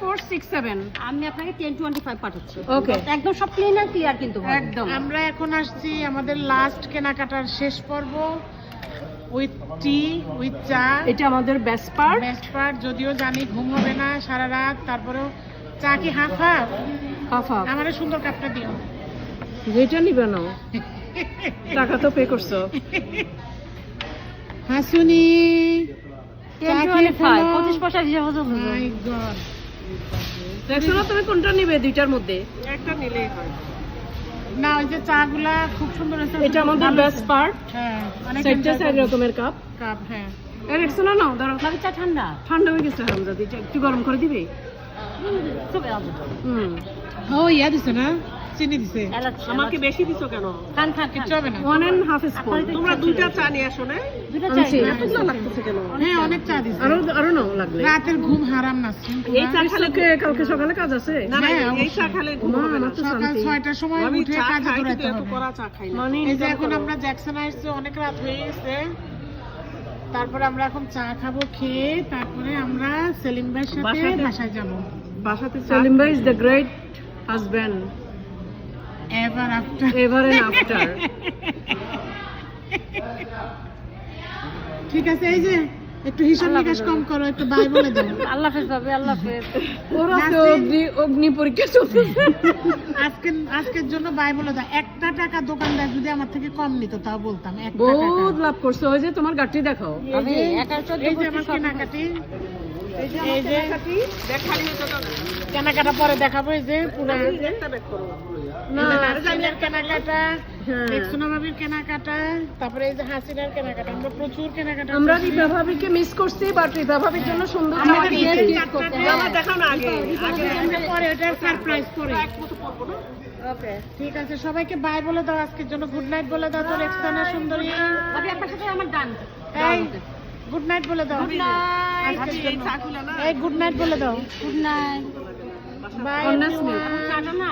467 আমি আপনাকে 1025 পাঠাচ্ছি। ওকে একদম সব ক্লিন আর ক্লিয়ার কিন্তু ভাই। একদম আমরা এখন আসছি আমাদের লাস্ট কেনাকাটার শেষ পর্ব, উইথ টি উইথ চা। এটা আমাদের বেস্ট পার্ট বেস্ট পার্ট, যদিও জানি ঘুম হবে না সারা রাত, তারপরেও চা কি হাফ হাফ? হাফ হাফ আমাদের সুন্দর কাপটা দিও। যেটা নিবে না টাকা তো পে করছো হাসুনি 1025 25 পয়সা হিসাব হচ্ছে। মাই গড, দেখছো না তুমি কোনটা নিবে দুইটার মধ্যে একটা নিলেই হয় না ওই যে চা গুলা খুব সুন্দর হয়েছে। এটা আমাদের বেস্ট পার্ট হ্যাঁ, অনেক সেটটা চার রকমের কাপ কাপ। হ্যাঁ, দেখছো না নাও ধরো ভাবি চা ঠান্ডা। ঠান্ডা হয়ে গেছে হামজাদি একটু গরম করে দিবে তবে আজব। হুম ও ইয়া দিছে না, চিনি দিছে। এলাচ আমাকে বেশি দিছো কেন খান খান কিচ্ছু হবে না। 1.5 স্পুন তোমরা দুইটা চা নিয়ে আসো না দুটো আনছি। চাই। এত চা লাগতেছে কেন হ্যাঁ, অনেক চা দিছে। আরো নাও লাগলে রাতের ঘুম হারাম না। এই চা খেলে কালকে সকালে কাজ আছে এই চা খেলে ঘুম হবে না সকাল 6টার সময় উঠে কাজে দৌড়াতে হবে। চা খাই না মানে এই যে এখন আমরা জ্যাকসন আসছে, অনেক রাত হয়ে গেছে। তারপরে আমরা এখন চা খাবো, খেয়ে তারপরে আমরা সেলিম ভাইয়ের সাথে বাসায় যাবো। বাসাতে সেলিম ভাই is the great husband ever after. Ever and after ঠিক আছে, এই যে একটু হিসাব নিকাশ কম করো, একটু বাই বলে দাও। আল্লাহ হাফেজ ভাবি, আল্লাহ হাফেজ। ওরা তো অগ্নি পরীক্ষা চলতেছে আজকের জন্য বাই বলে দাও। 1 টাকা দোকানদার যদি আমার থেকে কম নিত তাও বলতাম। 1 বহুত টাকা। লাভ করছো ওই যে তোমার গাড়ি দেখাও আমি 11 এই যে আমার 14 কেনাকাটি, এই যে কেনাকাটা পরে দেখাবো। এই যে পুরো নাসরিনের কেনাকাটা, রেক্সোনা ভাবির কেনাকাটা, তারপরে এই যে হাসিনার কেনাকাটা। আমরা প্রচুর কেনাকাটা আমরা করছি। রিপা ভাবিকে মিস করছি বাট রিপা ভাবির জন্য সুন্দর আমরা জামা dress কিনেছি। gift করতে হবে। জামা দেখাও না আগে আমরা পরে ওটা সারপ্রাইজ করে। ওকে ঠিক আছে, সবাইকে বাই বলে দাও। আজকের জন্য গুড নাইট বলে দাও তো রেক্সোনা সুন্দরী। ভাবি আপনার সাথে আমার ডান। এই গুড নাইট বলে দাও। আজকের জন্য। এই গুড নাইট বলে দাও। Good night. Bye. Honours milk চাটা না